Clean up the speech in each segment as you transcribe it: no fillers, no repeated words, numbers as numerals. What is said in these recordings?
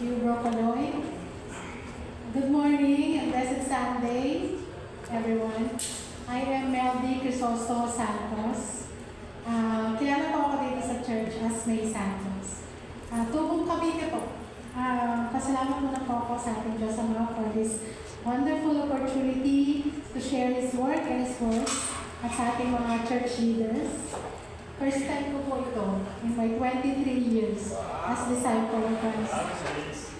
you, Brocoloy. Good morning and blessed Sunday, everyone. I am Meldy Crisostomo Santos. Kilala po ako dito sa church as May Santos. Tubong Cavite po. Pasalamat muna po ako sa ating Diyos Ama for this wonderful opportunity to share His work and His words at sa ating mga church leaders. First time ko po ito in my 23 years as disciple of Christ.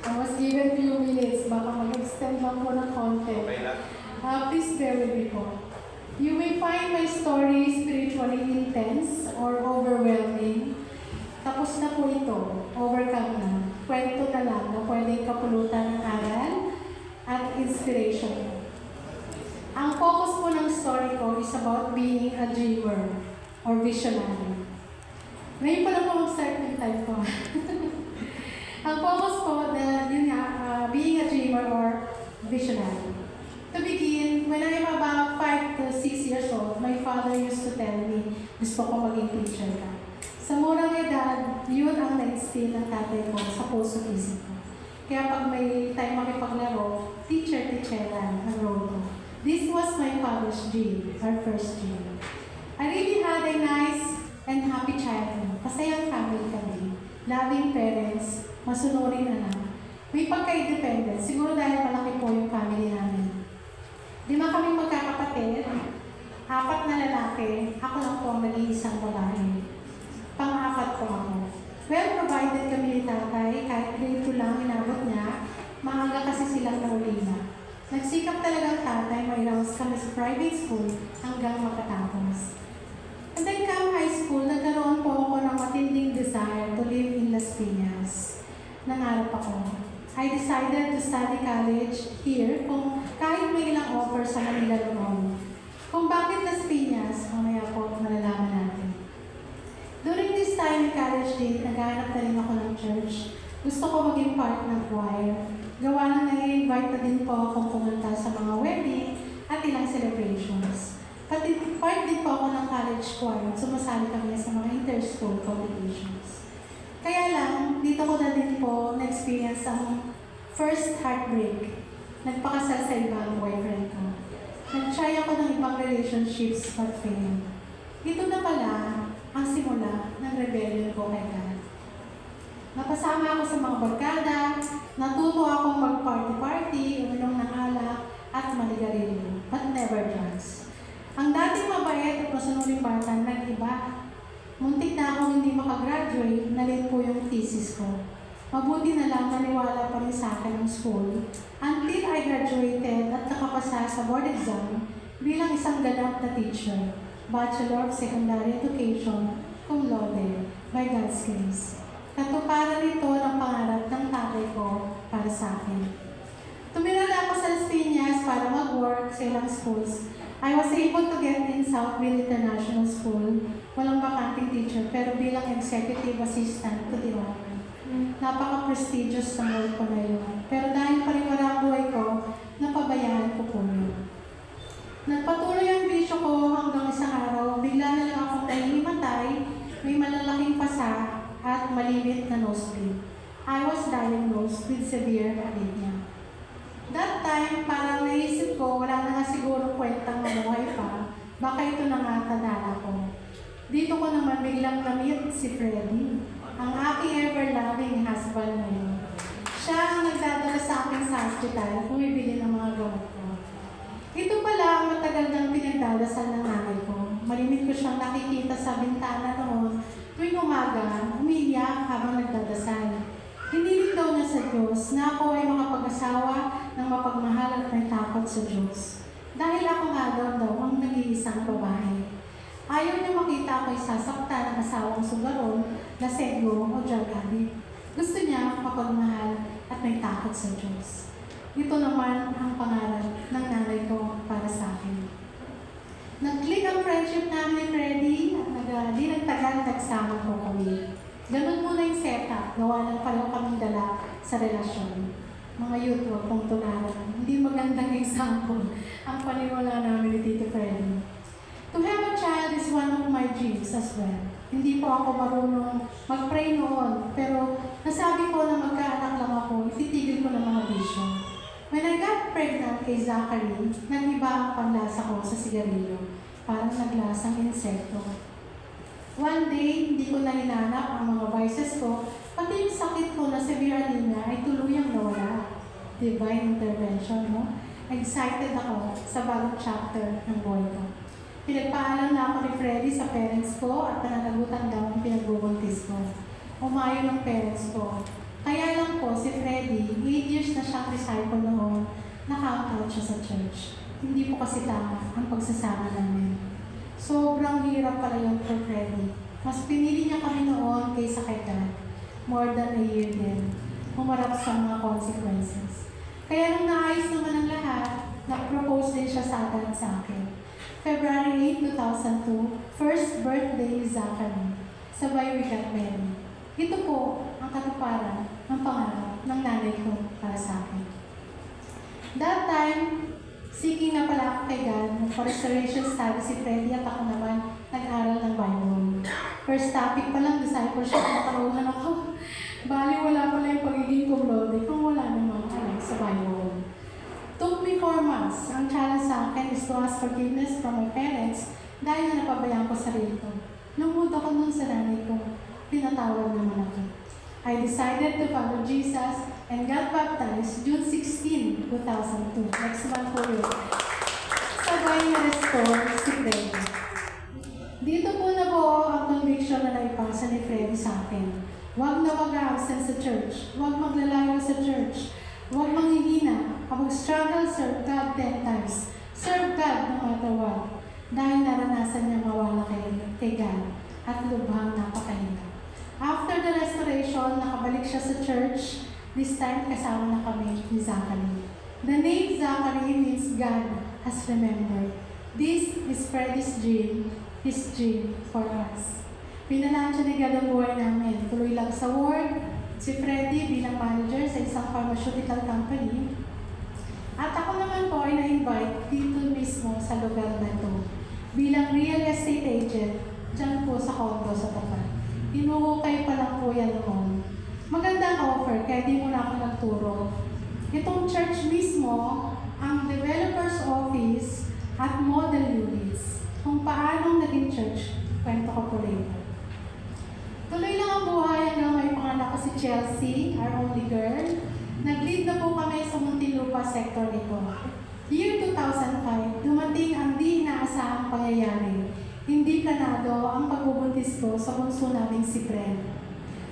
I was given few minutes, baka mag-extend lang po ng content. Please bear with me po. You may find my story spiritually intense or overwhelming. Tapos na po ito, overcome na. Kwento na lang na pwedeng kapulutan ng aral at inspiration. Ang focus po ng story ko is about being a dreamer or visionary. Ngayon pa lang po mag-start ng time ko. Ang focus po na yun nga, being a dreamer or visionary. To begin, when I am about 5 to 6 years old, my father used to tell me, gusto ko maging teacher ka. Sa murang edad, yun ang na-instill ng tatay ko sa puso isip ko. Kaya pag may time makipaglaro, teacher-teacheran ang role ko. This was my father's dream, our first dream. I really had a nice and happy childhood. Masayang family kami. Loving parents, masunurin anak. May pagka-independent. Siguro dahil malaki po yung family namin. 5 kami magkakapatid. 4 na lalaki. Ako lang po ang nag-iisang babae. Pang-4 po ako. Well provided kami ni tatay. Kahit grade 2 lang inabot niya. Maaga kasi silang nauli na. Nagsikap talagang tatay. May rounds kami sa private school hanggang makatapos. And then come high school, nagkaroon po ako ng matinding desire to live in Las Piñas. Nangarap ako. I decided to study college here kung kahit may ilang offer sa Manila noon. Kung bakit Las Piñas, mamaya po malalaman natin. During this time in college date, naghahanap na rin ako ng church. Gusto ko maging part ng choir. Gawa na nai-invite na din po akong pumunta sa mga wedding at ilang celebrations. Pati part din po ako ng college choir, sumasali kami sa mga inter-school competitions. Kaya lang, dito ko na din po na-experience ang first heartbreak. Nagpakasal sa ibang boyfriend ko. Nag-try ako ng ibang relationships but failed. Ito na pala ang simula ng rebellion ko kay God. Napasama ako sa mga barkada, natuto akong mag-party-party, uminom ng alak, at maligarilyo, but never drugs. Ang dating mabait at masunuring bata nag-iba. Muntik na akong hindi makagraduate, na-late po yung thesis ko. Mabuti na lang maniwala pa rin sa akin ng school until I graduated at nakapasa sa board exam bilang isang ganap na teacher, Bachelor of Secondary Education, cum laude, by God's grace. Katuparan nito ng pangarap ng tatay ko para sa akin. Tumira na ako sa Las Piñas para mag-work sa ilang schools. I was able to get in Southville International School. Walang bakanting teacher, pero bilang executive assistant to the owner. Napaka-prestigious ng work ko na yun. Pero dahil pariwara ang buhay ko, napabayaan ko po yun. Nagpatuloy ang bisyo ko hanggang isang araw, bigla na lang akong nahihimatay, may malalaking pasa at malimit na nosebleed. I was diagnosed with severe anemia. That time, parang naisip ko, wala na nga siguro kwentang mamuhay pa, baka ito na nga tadala ko. Dito ko naman biglang na-meet si Freddy, ang aking ever-loving husband ngayon. Siya ang nagdadala sa akin sa hospital, bumibili ng mga gamot ko. Ito pala ang matagal nang pinagdadasal ng nanay ko. Malimit ko siyang nakikita sa bintana noon, tuwing umaga, umiiyak habang nagdadasal. Hiniling daw niya sa Diyos na ako ay makapag-asawa ng mapagmahal at may takot sa Diyos. Dahil ako nga daw ang nag-iisang babae. Ayaw niya makita ako'y sasaktan ng asawang sugaron, lasenggo o drug addict. Gusto niya mapagmahal at may takot sa Diyos. Ito naman ang pangarap ng nanay ko para sa akin. Nag-click ang friendship namin ni Freddy at di nagtagal nagsama ko kami. Ganun muna yung setup, gawa ng pareho kaming dala sa relasyon. Mga youth, huwag pong tularan. Hindi magandang example ang paniwala namin ni Tito Freddy. To have a child is one of my dreams as well. Hindi po ako marunong mag-pray noon, pero nasabi ko na magkaanak lang ako, pregnant kay Zachary, nag-iba ang panlasa ko sa sigarilyo. Parang naglasang insekto. One day, hindi ko na hinanap ang mga vices ko, pati yung sakit ko na severe anemia ay tuluyang nawala. Divine intervention, no? Excited ako sa bagong chapter ng buhay ko. Pinagpaalam na ako ni Freddy sa parents ko at nananagutan daw ang pinagbubuntis ko. Umayon ng parents ko. Kaya lang po si Freddy, 8 years na siyang disciple noon, naka-out siya sa church. Hindi po kasi tama ang pagsasama namin. Sobrang hirap pala yun for Freddy. Mas pinili niya kami noon kaysa kay God. More than a year din. Humarap sa mga consequences. Kaya nung naayos naman ang lahat, nag-propose din siya sa agad sa akin. February 8, 2002, first birthday ni Zachary. Sabay we got married. Ito po ang katuparan ng pangarap ng nanay ko para sa akin. That time, seeking na pala ako kay God, for restoration study si Freddy at ako naman nag-aral ng Bible. First topic pa lang, discipleship, nakaroon ako. Bali, wala pala yung pagiging kumlode kung wala namang alam sa Bible. Took me 4 months. Ang challenge sa akin is to ask forgiveness from my parents dahil na napabayaan ko sarili ko. Lungod ako nun sa nanay ko, pinatawad naman ako. I decided to follow Jesus and got baptized June 16, 2002. Next month po yun. Sabay na restore si Freddy. Dito po na po ang conviction na naipasa ni Freddy sa akin. Huwag na mag-absent sa church. Huwag maglalayo sa church. Huwag manghihina. Kapag struggle, serve God 10 times. Serve God no matter what. Dahil naranasan niya mawala kay God at lubhang napakahina. After the restoration, nakabalik siya sa church. This time, kasama na kami ni Zachary. The name Zachary means God has remembered. This is Freddy's dream, his dream for us. Pinalaan siya ni God ang buhay namin. Tuloy lang sa work, si Freddy bilang manager sa isang pharmaceutical company. At ako naman po ay na-invite dito mismo sa lugar na ito. Bilang real estate agent, dyan po sa condo sa tapat. Inuukay pa lang po yan noon. Magandang offer, kaya di mo na ako nagturo. Itong church mismo, ang developer's office at model units. Kung paanong naging church, kwento ko po later. Tuloy lang ang buhay hanggang may panganak ko si Chelsea, our only girl. Nag-lead na po kami sa Muntinlupa sector nito. Year 2005, dumating ang di inaasahang pangyayari. Hindi planado ang pagbubuntis ko sa bunso naming si Brent.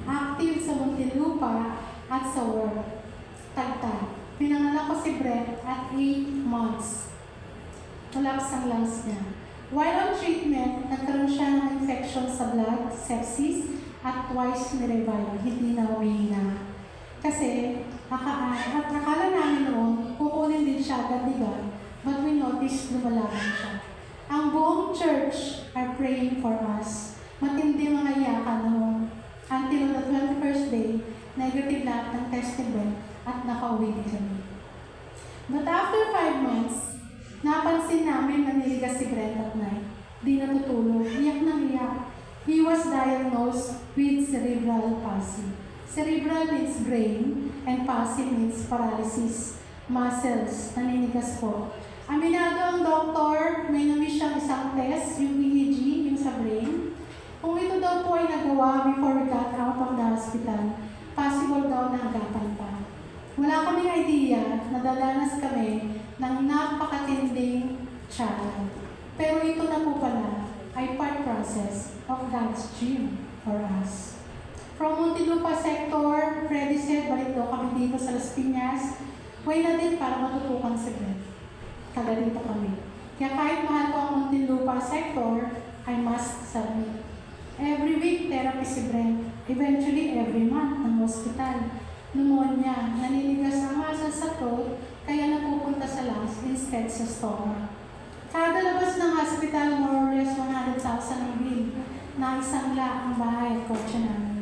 Active sa Muntinlupa at sa work. Tagtag. Pinanganak ko si Brent at 8 months. Collapse ang lungs niya. While on treatment, nagkaroon siya ng infection sa blood, sepsis, at twice nirevive. Hindi na umihina. Kasi, akala namin noon, kukunin din siya agad ni God, but we noticed lumalaban siya. Ang buong church are praying for us. Matindi mga iyakan noon. Until the 21st day, negative lahat ng test ni Ben at nakauwi din kami. But after 5 months, napansin namin na niligas si Brent at night. Di natutulog, iyak na iyak. He was diagnosed with cerebral palsy. Cerebral means brain and palsy means paralysis. Muscles, naninigas po. Aminado ang doktor, may namin siyang isang test, yung EEG, yung sa brain. Kung ito daw po ay nagawa before we got out of the hospital, possible daw na agapan pa. Wala kaming idea na dadanas kami ng napakatinding trial. Pero ito na po pala ay part process of God's dream for us. From Muntinlupa sector, Freddy said, balik daw kami dito sa Las Piñas. Way na din para matutukan si Brent. Taga dito kami. Kaya kahit mahal ko ang Muntinlupa sector, I must submit. Every week, therapy si Brent. Eventually, every month, ng hospital. Pneumonia, naninigas ang muscle sa throat, kaya napupunta sa lungs instead sa stomach. Kada labas ng hospital, more or less 100,000 ang bill. Naisangla ang bahay at kotse namin.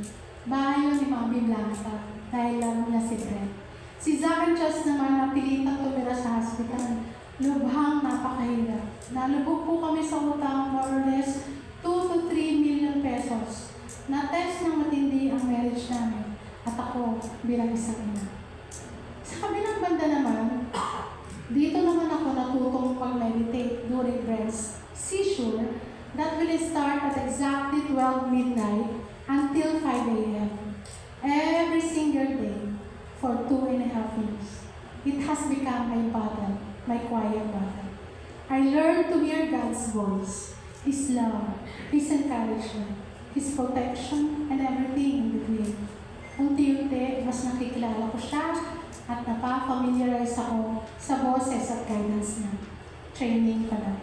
Bahay yun ni Mami Blanca, dahil lang niya si Brent. Si Zach and Chas naman napilitang tumira sa hospital. Lubhang napakahirap. Nalubog po kami sa utang more or less 2 to 3 million pesos. Na-test ng matindi ang marriage namin at ako bilang isang ina. Sa kabilang banda naman, 12 midnight until 5 a.m. every single day for 2.5 years. It has become my battle, my quiet battle. I learned to hear God's voice, His love, His encouragement, His protection, and everything in between. Unti-unti, mas nakikilala ko siya at napafamiliarize ako sa boses at guidance niya. Training pa lang.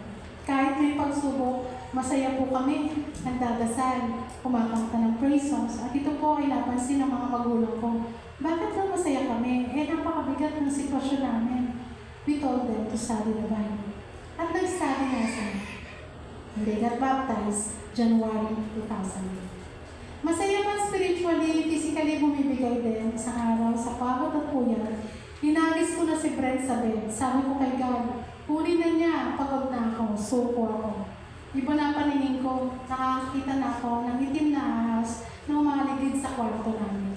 Kahit may pagsubok, masaya po kami, nagdadasal, kumakanta ng praise songs, at ito po ay napansin ng mga magulang ko. Bakit daw masaya kami? Napakabigat ng sitwasyon namin. We told them to study the Bible. At nag-study nga sila. They got baptized January 2008. Masaya man spiritually, physically bumibigay din sa araw, sa pagod at puyat. Inalis ko na si Brent sa bed. Sabi ko kay God, kunin na niya, pagod na ako, suko ako. Iba na paningin ko, nakakita na ako ng itim na ahas na umaligid sa kwarto namin.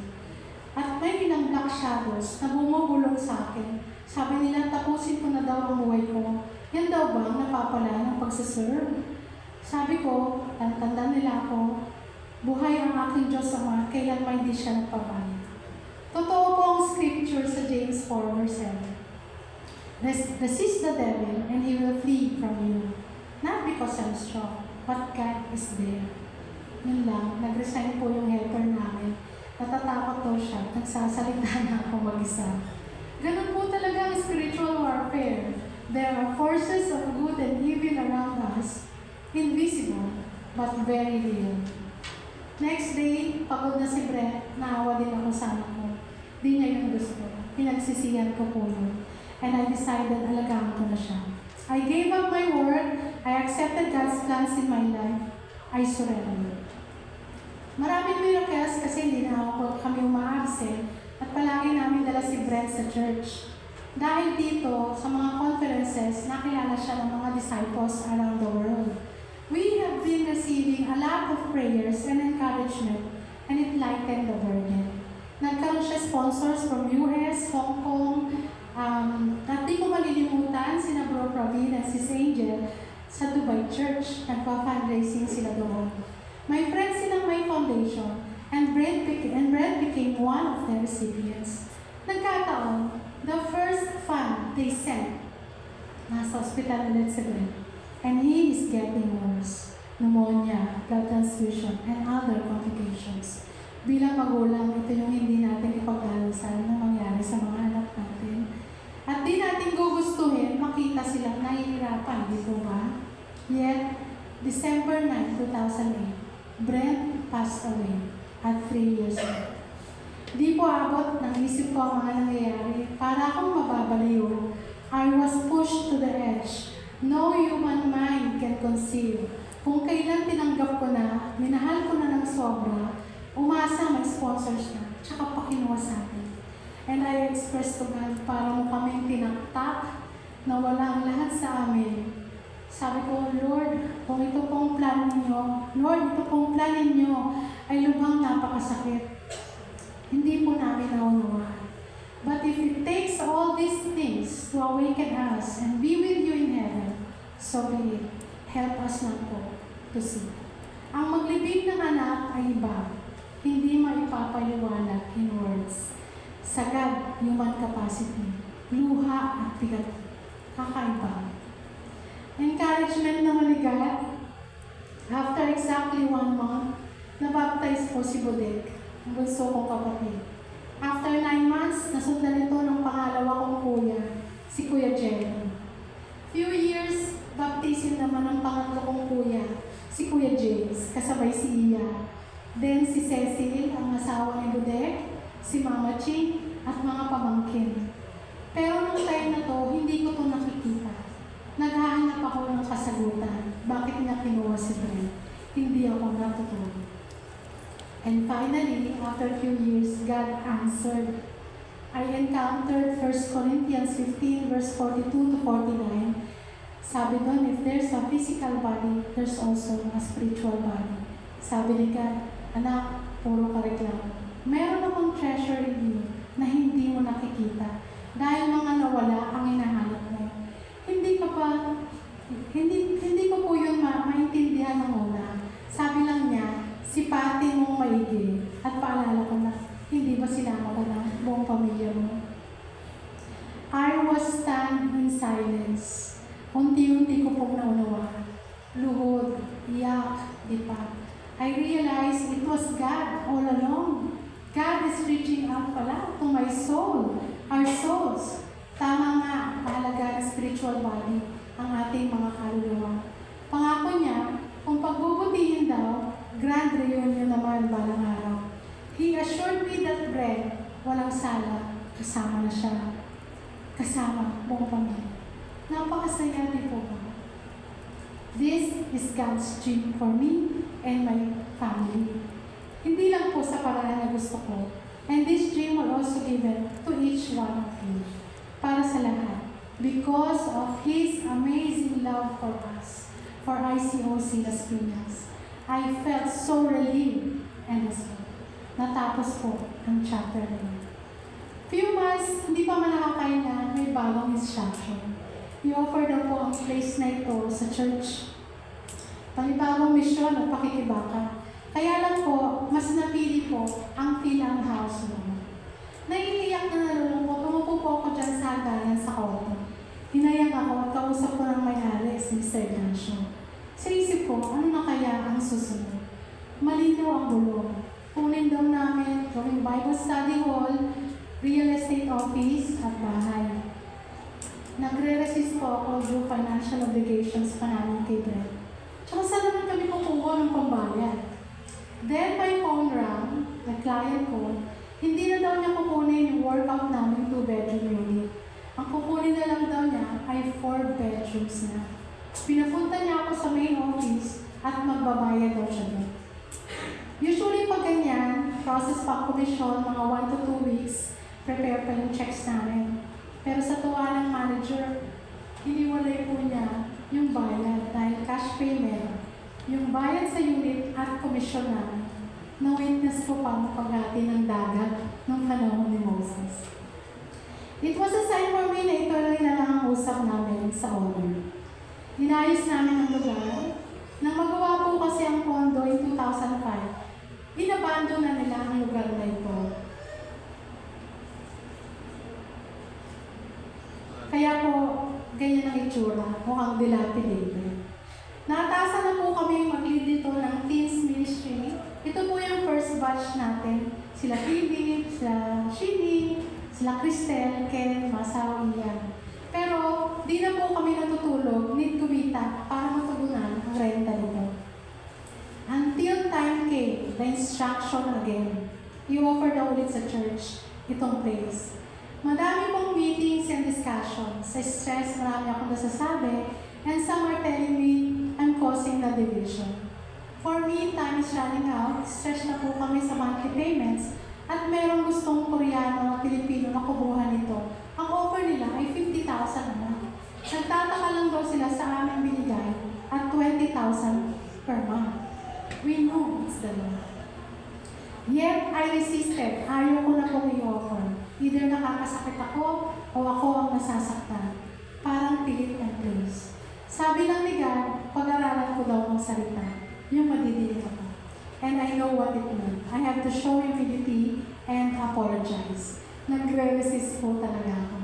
At may ilang black shadows na bumubulong sa akin. Sabi nila, tapusin ko na daw ang buhay ko. Yan daw ba ang napapala ng pagsaserve? Sabi ko, tanda nila ako, buhay ang aking Diyos Ama, kailan may di siya nagpapalit. Totoo po ang scripture sa James 4 verse 7. Resist the devil and he will flee from you. Not because I'm strong, but God is there. Yun lang, nag-resign po yung helper namin. Natatakot daw siya, nagsasalita na ako mag-isa. Ganun po talaga ang spiritual warfare. There are forces of good and evil around us, invisible, but very real. Next day, pagod na si Brent, naawa din ako sa anak ko. Di niya yung gusto. Pinagsisihan ko po yun. And I decided alagaan ko na siya. I gave up my word. I accepted God's plans in my life. I surrendered. Maraming miracles kasi hindi na ako kami umaabsent at palagi namin dala si Brent sa church. Dahil dito, sa mga conferences, nakilala siya ng mga disciples around the world. We have been receiving a lot of prayers and encouragement, and it lightened the burden. Nagkaroon siya sponsors from US, Hong Kong, at di ko malilimutan, sina Bro Praveen at Sis Angel sa Dubai Church. Nagpa-fundraising sila doon. My friends silang may foundation, and Brent became one of their recipients. Nagkataon, the first fund they sent, nasa hospital ulit si Brent. And he is getting worse. Pneumonia, blood transfusion, and other complications. Bilang magulang, ito yung hindi natin ipagdarasal na mangyari sa mga anak natin. At di natin gugustuhin, makita silang nahihirapan, di po ba? Yet, December 9, 2008, Brent passed away at 3 years old. Di po abot ng isip ko ang mga nangyayari. Para akong mababaliw. I was pushed to the edge. No human mind can conceive. Kung kailan tinanggap ko na, minahal ko na ng sobra, umasa may sponsors na, tsaka pa kinuha sa akin. And I expressed to God, para mo kaming tinaktak, na wala ang lahat sa amin. Sabi ko, Lord, kung ito pong plan ninyo, Lord, ito pong plan ninyo, ay lubhang napakasakit. Hindi po namin naunawaan. But if it takes all these things to awaken us and be with you in heaven, so be it. Help us lang po to see. Ang maglibing ng anak ay iba, hindi maipapaliwanag in words. Sagad, human capacity, luha at bigat, kakaiba. Encouragement na maligat. After exactly 1 month, nabaptize po si Budek, ang bunso kong kapatid. After 9 months, nasundan ito ng pangalawa kong kuya, si Kuya Jerry. Few years, baptism naman ng pangatlo kong kuya, si Kuya James, kasabay si Iya. Then si Cecil, ang asawa ni Budek, si Mama Ching, at mga pamangkin. Pero nung time na to, hindi ko to nakikita. Naghahanap ako ng kasagutan. Bakit niya kinuha si Brent? Hindi ako natutunan. And finally, after a few years, God answered. I encountered 1 Corinthians 15 verse 42 to 49. Sabi doon, if there's a physical body, there's also a spiritual body. Sabi ni God, anak, puro ka reklamo. Meron akong treasure in you na hindi mo nakikita. Dahil mga nawala ang hinahanap mo. Hindi ko po yun maintindihan ng una. Sabi lang niya, sipatin mong maigi at paalala ko na hindi ba sinama ka ng buong pamilya mo. I was stand in silence. Unti-unti ko pong naunawa. Luhod, iyak, dipa. I realized it was God all along. God is reaching out pala to my soul, our souls. Tama nga, mahalaga ng spiritual body ang ating mga kaluluwa. Pangako niya, kung pagbubutihin daw, grand reunion naman balang araw. He assured me that bread, walang sala, kasama na siya. Kasama buong pamilya. Napakasaya din po ba? This is God's dream for me and my family. Hindi lang po sa paraan na gusto ko. And this dream will also given to each one of you. Para sa lahat. Because of His amazing love for us. For ICOC Las Piñas. I felt so relieved and assured. Natapos po ang chapter na yun. Few months, hindi pa man nakakailan, may bagong instruction. I-offer daw po ang place na ito sa church. Panibagong misyon at pakikibaka. Kaya lang po, mas napili po ang Philam House mo. Naiiyak na nalulungkot, umupo po ako dyan sa haganan sa kwarto. Hinayang ako at kausap ko ng may-ari, si Mr. Gancho. Sa isip ko, ano na kaya ang susunod? Malinaw ang bulong. Kunin daw namin gawing Bible study hall, real estate office at bahay. Nagre-resist po ako due financial obligations pa namin kay Brent. Tsaka saan naman kami kukuha ng pambayad? Then my phone rang, the client ko, hindi na daw niya kukunin yung workout namin 2-bedroom unit. Ang kukunin na lang daw niya ay 4 bedrooms na. Pinapunta niya ako sa main office at magbabayad daw siya doon. Usually pag ganyan, process pa commission, mga 1 to 2 weeks, prepare pa yung checks namin. Pero sa tuwa ng manager, iniwalay po niya yung bayad dahil cash payment, yung bayad sa unit at komisyon namin. Na-witness ko pa ang paghati ng dagat nung panahon ni Moses. It was a sign for me na ito rin na lang ang usap namin sa owner. Inayos namin ang lugar. Nang magawa po kasi ang condo in 2005, inabando na nila ang lugar na ito. Kaya po, ganyan ang itsura, mukhang dilapidated. Nataasan na po kami mag-lead dito ng teens ministry. Ito po yung first batch natin. Sila Philip, sila Shini, sila Cristel, Ken, Masaw, Ian. Pero di na po kami natutulog, need kumita para matugunan ang renta nito. Until time came, the instruction again. I-offer daw ulit sa church itong place. Madami pong meetings and discussions. Sa stress, marami akong nasasabi, and some are telling me I'm causing the division. For me, time is running out. Stress na po kami sa monthly payments, at merong gustong Koreano at Pilipino na kubuhan nito. Ang offer nila ay 50,000 na. Nagtataka lang daw sila sa aming binigay at 20,000 per month. We know it's the Lord. Yet, I resisted. Ayaw ko na pong i-offer. Either nakakasakit ako o ako ang nasasaktan. Parang pilit ng place. Sabi lang ni God, pag-aralan ko daw ng salita. Yung madidinig ako. And I know what it means. I have to show humility and apologize. Nagre-resist po talaga ako.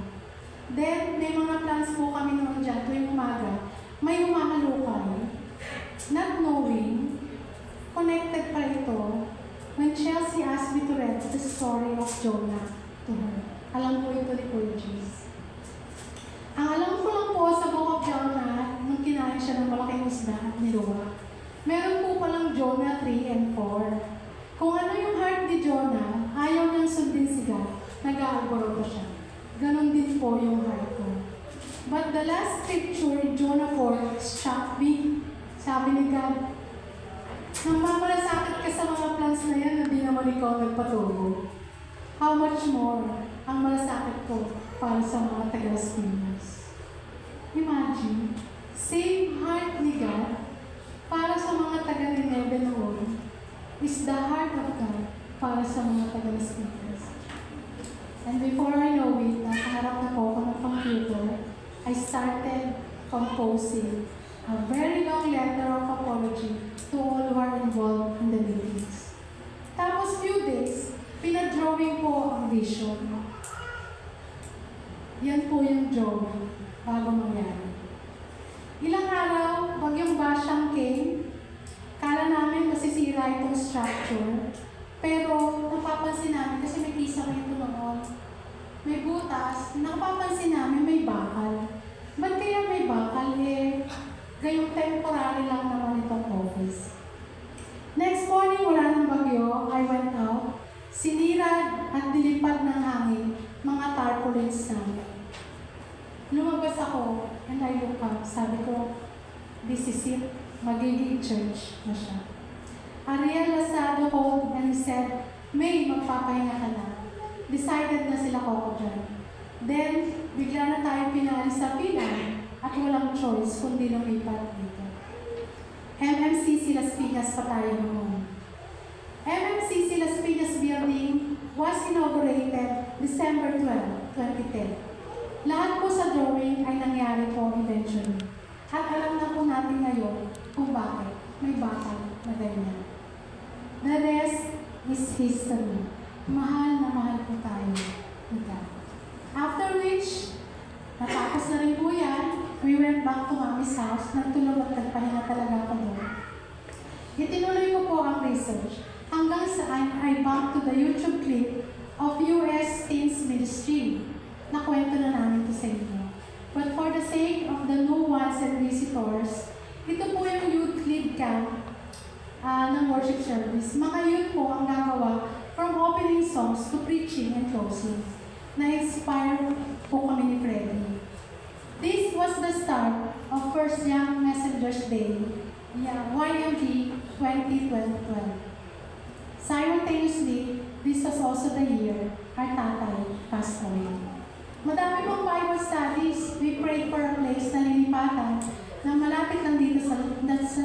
Then, may mga plans po kami noon dyan tuwing umaga. May umahalukay. Not knowing, connected pa ito when Chelsea asked me to read the story of Jonah to her. Alam po ito ni Kuya Jace. Ang alam ko lang po sa Book of Jonah, nung kinain siya ng malaking isda at niluwa, meron po palang Jonah 3 and 4. Kung ano yung heart ni Jonah, ayaw niyang sundin si God, nag-aalboroto siya. Ganon din po yung heart ko. But the last scripture in Jonah 4 struck me. Sabi ni God, namamasakit ka sa mga plans na yan, hindi naman ikaw nagpatuloy. How much more ang malasakit ko para sa mga taga-Las Piñas. Imagine, same heart ni God para sa mga taga-Nineve noon is the heart of God para sa mga taga-Las Piñas. And before I know it, nakaharap na po ako ng computer, I started composing a very long letter of apology to all who are involved in the meetings. Tapos few days, pinadrawing po ang vision. Yan po yung drawing bago mangyari. Ilang araw, bagyong Basyang came, kala namin masisira itong structure, pero napapansin namin kasi may kisame ito noon. May butas, napapansin namin may bakal. Ba't kaya may bakal? Gayong temporary lang naman itong office. Next morning, wala ng bagyo, I went out, sinira at dilipad ng hangin mga tarpaulins namin. Lumabas ako, and I look up, sabi ko, this is it, magiging church na siya. Ariel Lazado called and said, May, magpapahinga ka na. Decided na sila ko dyan. Then, bigla na tayo pinalis sa Pinan at walang choice kundi lumipat dito. MMCC Las Piñas pa tayo noon. MMCC Las Piñas building was inaugurated December 12, 2010. Lahat po sa drawing ay nangyari po eventually. At alam na po natin ngayon kung bakit may bakal na ganyan. The rest is history. Mahal na mahal po tayo. After which, natapos na rin po yan, we went back to Mami's house, nagtulog at nagpahinga talaga ako doon. Itinuloy ko po ang research hanggang saan I bumped to the YouTube clip of US Teens Ministry. Nakwento na namin ito sa inyo. But for the sake of the new ones and visitors, ito po yung youth lead camp ng worship service. Mga youth po ang gagawa from opening songs to preaching and closing. Na-inspire po kami ni Freddy. This was the start of First Young Messengers Day, YMG 2012. Simultaneously, this was also the year our tatay passed away. Madami pong Bible studies. We prayed for a place na lilipatan na malapit lang dito sa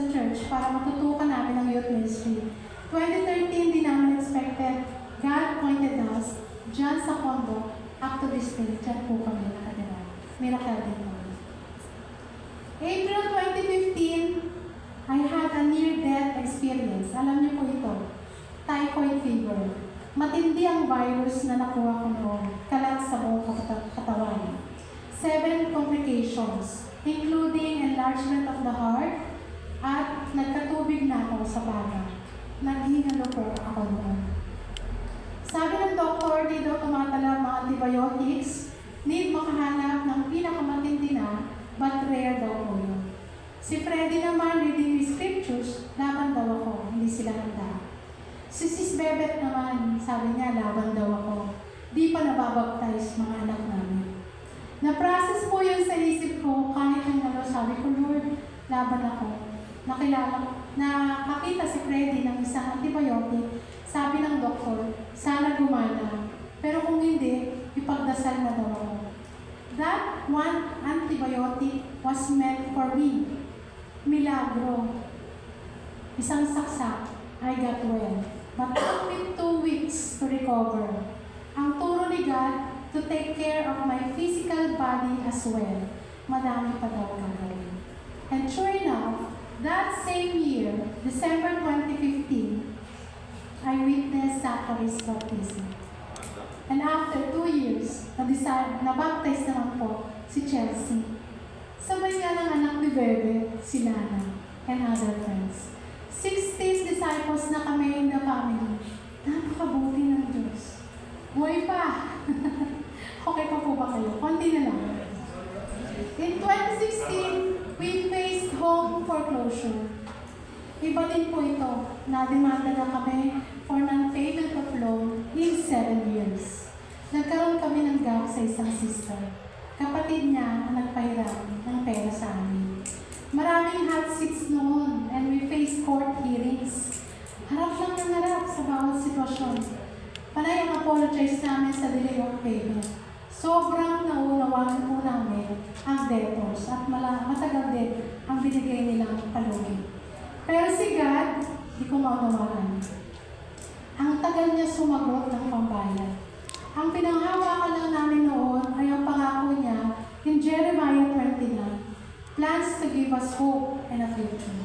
church para matutukan namin ang youth ministry. 2013, di namin expected. God pointed us dyan sa condo up to this day. Dyan po kami nakatira. Miracle din po. April 2015, I had a near-death experience. Alam niyo po ito. Typhoid fever. Matindi ang virus na nakuha ko noon. Kalat sa buong katawan. 7 complications, including enlargement of the heart at nagkatubig na ako sa baga. Naghingalo po ako noon. Sabi ng doktor, di daw tumatala mga antibiotics, need makahanap ng pinakamatindi na, but rare daw po yun. Si Freddy naman, reading the scriptures, laban daw ako, hindi sila handa. Si Sis Bebet naman, sabi niya, laban daw ako. Di pa nababaptize mga anak namin. Na-process po yun sa isip ko, kahit yung sabi ko, Lord, laban ako. Nakakita si Freddy ng isang antibiotic, sabi ng doktor, sana gumana. Pero kung hindi, ipagdasal na daw ako. That one antibiotic was meant for me. Milagro. Isang saksak, I got well. But took me 2 weeks to recover. Ang turo ni God to take care of my physical body as well. Madami pa daw gagawin. And sure enough, that same year, December 2015, I witnessed Zachary's baptism. And after 2 years, na-baptize naman po si Chelsea. Sabay nga ng anak ni Bebe, si Nana, and other friends. 16 disciples na kami in the family. Napakabuti ng Diyos. Buhay pa! Okay pa po ba kayo? Konti na lang. In 2016, we faced home foreclosure. Iba din po ito. Na-demanda na kami for non-payment of loan in 7 years. Nagkaroon kami ng gap sa isang sister. Kapatid niya ang nagpahiram ng pera sa amin. Maraming hot seats noon and we faced court hearings. Harap lang ng harap sa bawat sitwasyon. Panay ang apologize namin sa delay of payment. Sobrang nauunawagan po namin ang debtors at matagal din ang binigay nilang palugi. Pero si God, di ko maunawaan. Ang tagal niya sumagot ng pambayad. Ang pinanghawakan lang namin noon ay ang pangako niya in Jeremiah 29, plans to give us hope and a future.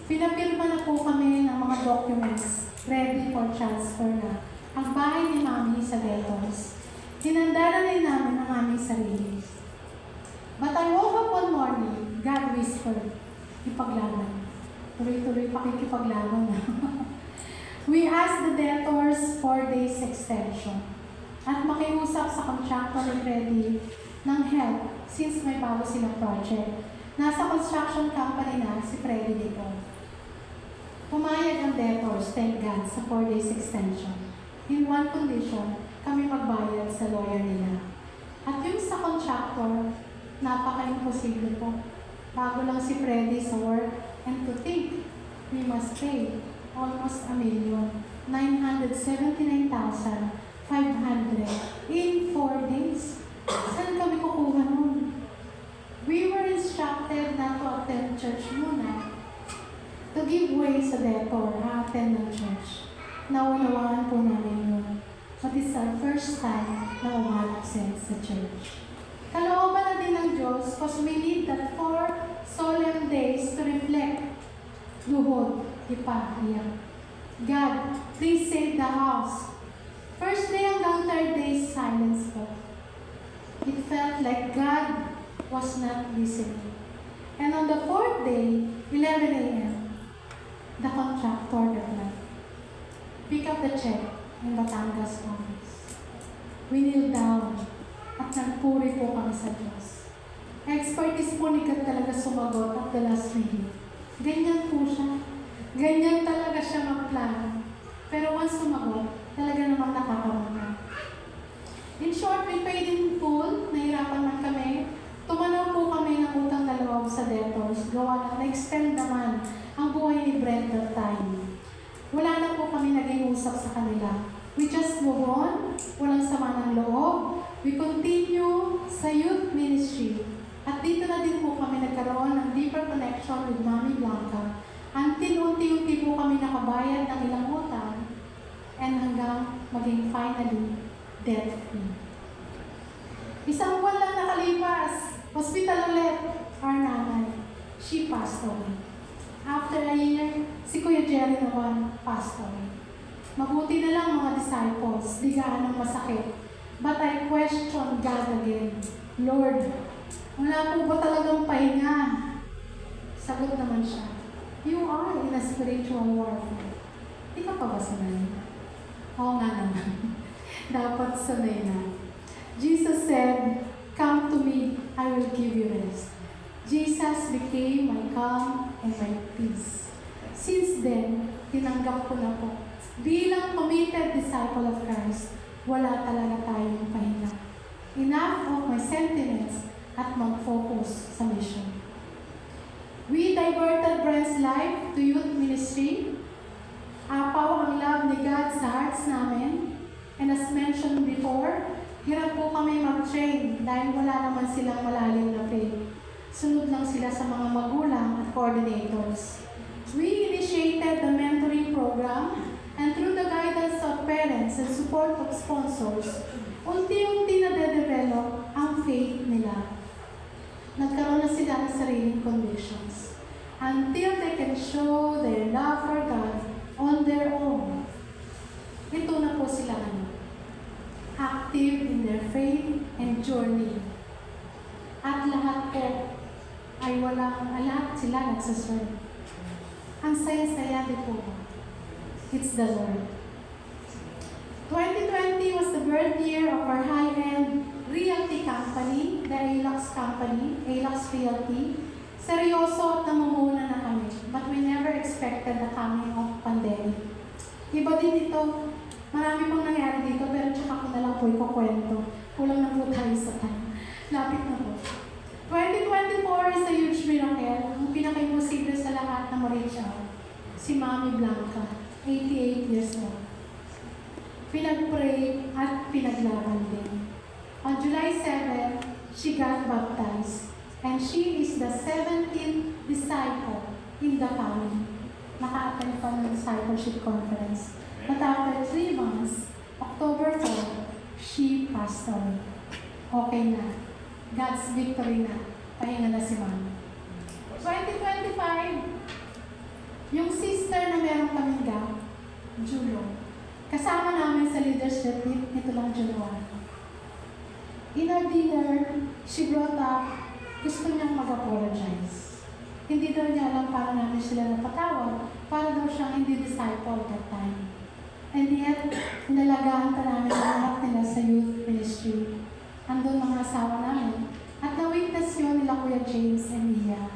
Pinapirma na po kami ng mga documents ready for transfer na ang bahay ni Mami sa Deltors. Hinanda na rin namin ang aming sarili. But I woke up one morning, God whispered, ipaglaban. Tuloy-tuloy pakikipaglaban na. We asked the debtors 4 days extension at makiusap sa contractor ni Freddy ng help since may bago silang project. Nasa construction company na si Freddy dito. Pumayag ang debtors, thank God, sa 4 days extension. In one condition, kami magbayad sa lawyer nila. At yung sa contractor, napaka-imposible po. Bago lang si Freddy sa work, and to think, we must pay almost $1,979,500 in 4 days. Saan kami kukuha nun? We were instructed not to attend church muna, to give way sa debtor, attend ng church. Naunawaan po namin yun. But it's our first time na umabsent sa church. Kalooban na din ng Diyos because we need that 4 solemn days to reflect. Luhod, ipahiyak. God, please save the house. First day hanggang 3rd day, silence po. It felt like God was not listening. And on the 4th day, 11 a.m., the contractor replied, pick up the check in Batangas office. We kneel down at nagpuri po kami sa Diyos. Expertise po ni God talaga sumagot at the last minute. Ganyan po siya. Ganyan talaga siya magplano. Pero once sumagot, talaga namang nakakaroon. In short, we paid in full, nahirapan man kami. Tumanaw po kami ng utang na loob sa debtors. Gawa na na-extend naman ang buhay ni Brent that time. Wala na po kami naging usap sa kanila. We just move on, walang sama ng loob. We continue sa youth ministry. At dito na din po kami nagkaroon ng deeper connection with Mami Blanca. Until unti-unti po kami nakabayad ng ilang utang and hanggang maging finally debt-free. Isang buwan lang nakalipas, hospital ulit, our nanay. She passed away. After a year, si Kuya Jerry naman passed away. Mabuti na lang mga disciples, di gaanong masakit. But I question God again. Lord, wala po ba talagang pahinga? Sagot naman siya, you are in a spiritual warfare. Di ka pa ba sanay? Oo nga naman. Dapat sanay na. Jesus said, come to me, I will give you rest. Jesus became my calm and my peace. Since then, tinanggap ko na po. Bilang committed disciple of Christ, wala talaga tayong pahinga. Enough of my sentiments at mag-focus sa mission. We diverted Brent's life to youth ministry. Apaw ang love ni God sa hearts namin. And as mentioned before, hirap po kami mag-train dahil wala naman silang malalim na faith. Sunod lang sila sa mga magulang at coordinators. We initiated the mentoring program and through the guidance of parents and support of sponsors, unti-unti na de-develop ang faith nila. Nagkaroon na sila ng sariling convictions until they can show their love for God on their own. Ito na po sila active in their faith and journey. At lahat po ay lahat sila nagsaserve. Ang saya-saya din po. It's the Lord. 2020 was the birth year of our high-end realty company, the ALAX company, ALAX Realty. Seryoso at namumuna na kami, but we never expected the coming of pandemic. Iba din ito. Marami pong nangyari dito, pero tsaka ko na lang po ikukwento. Kulang na po tayo sa time. Lapit na po. 2024 is a huge miracle. Ang pinaka-imposible sa lahat na ma-reach out. Si Mami Blanca, 88 years old. Pinag-pray at pinaglaban din. On July 7, she got baptized. And she is the 17th disciple in the family. Naka-attend pa ng discipleship conference. But after 3 months, October 4, she passed away. Okay na. God's victory na. Pahinga na si Mama. 2025, Yung sister na meron kaming gap, Julo, kasama namin sa leadership nito lang January. In our dinner, she brought up, gusto niyang mag-apologize. Hindi daw niya alam para namin sila napatawag, para daw siyang hindi disciple that time. And yet, inalagaan pa namin ang lahat nila sa youth ministry. Andun mga asawa namin. At na-witness yun nila Kuya James and Iya.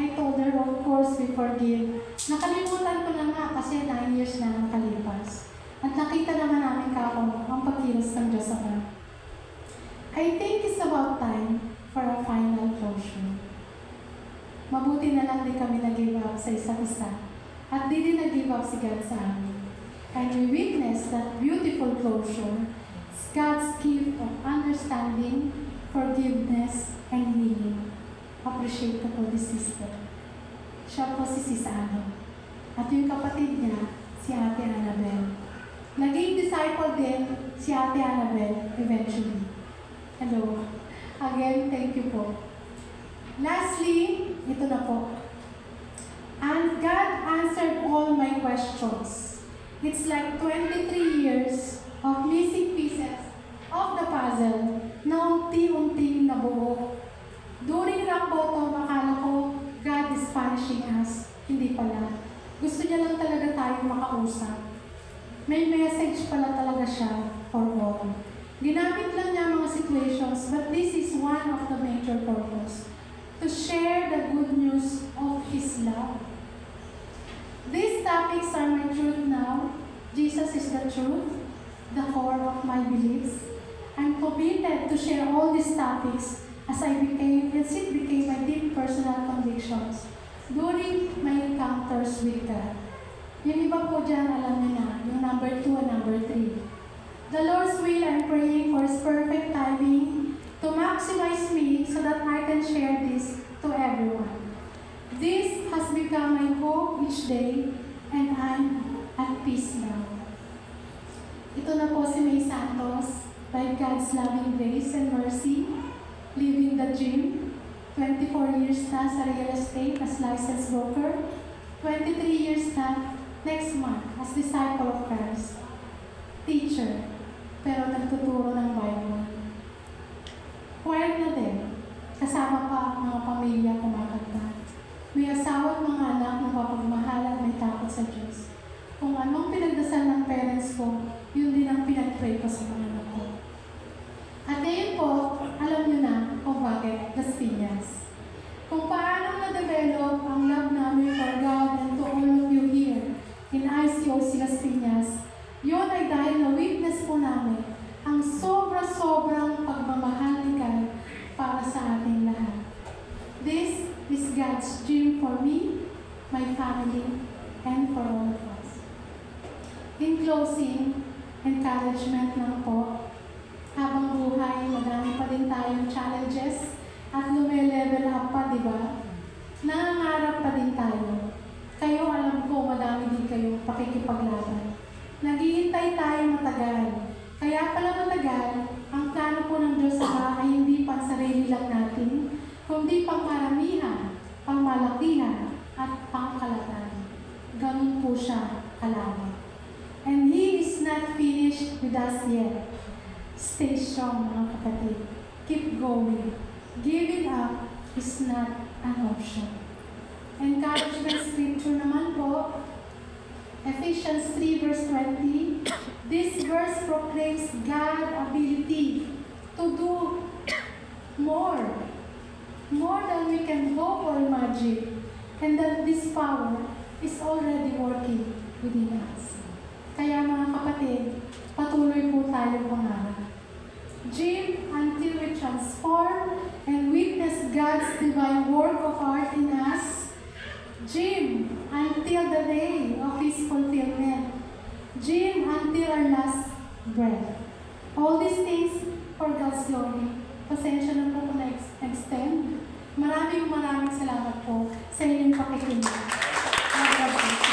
I told her, of course, we forgive. Nakalimutan ko na nga kasi 9 years na nakalipas. At nakita naman namin kako ang pagkilos ng Diyos sa akin. I think it's about time for a final closure. Mabuti na lang din kami nag-give up sa isa't isa. At di din nag-give up si God sa amin. And we witness that beautiful closure, God's gift of understanding, forgiveness, and healing. Appreciate ko po this sister. Siya po si Sis Ano. At yung kapatid niya, si Ate Annabel. Naging disciple din si Ate Annabel eventually. Hello. Again, thank you po. Lastly, ito na po. And God answered all my questions. It's like 23 years of missing pieces of the puzzle na unti-unting nabuo. During rock bottom, akala ko, God is punishing us. Hindi pala. Gusto niya lang talaga tayo makausap. May message pala talaga siya for all. Ginamit lang niya mga situations, but this is one of the major purpose. To share the good news of His love. These topics are my truth now. Jesus is the truth, the core of my beliefs. I'm committed to share all these topics as it became my deep personal convictions during my encounters with God. Yung iba po dyan, alam niyo na, yung number 2 and number 3. The Lord's will, I'm praying for His perfect timing to maximize me so that I can share this to everyone. This has become my hope each day, and I'm at peace now. Ito na po si May Santos, by God's loving grace and mercy, living the dream, 24 years na sa real estate as licensed broker, 23 years na next month as disciple of Christ, teacher, pero nagtuturo ng Bible. Quiet na din, kasama pa ang mga pamilya kumakanta. May asawa at mga anak na mapagmahal at may takot sa Diyos. Kung anong pinagdasal ng parents ko, yun din ang pinag-pray ko sa mga anak ko. At ngayon po, alam niyo na kung bakit Las Piñas. Kung paano na-develop ang love namin for God and to all of you here in ICOC Las Piñas, yun ay dahil na-witness po namin ang sobra-sobrang pagmamahal ni God para sa ating lahat. This is God's dream for me, my family, and for all of us. In closing, encouragement lang po. Habang buhay, madami pa din tayong challenges at lume-level up pa, di ba? Nangangarap pa din tayo. Kayo, alam ko, madami din kayong pakikipaglaban. Naghihintay tayo matagal. Kaya pala matagal, ang plano po ng Diyos ay hindi pang sarili lang natin, kundi pang karamihan, pang malakihan, at pang kalatan. Ganun po siya kalawak. And He is not finished with us yet. Stay strong, mga kapatid. Keep going. Giving up is not an option. Encouragement scripture naman po, Ephesians 3 verse 20. This verse proclaims God's ability to do more than we can hope or imagine, and that this power is already working within us. Kaya mga kapatid, patuloy po tayo pangarap. Dream until we transform and witness God's divine work of art in us. Dream until the day of His fulfillment. Dream until our last breath. All these things for God's glory. Pasensya na po kung na-extend. Maraming salamat po sa inyong pakikinig. God bless you.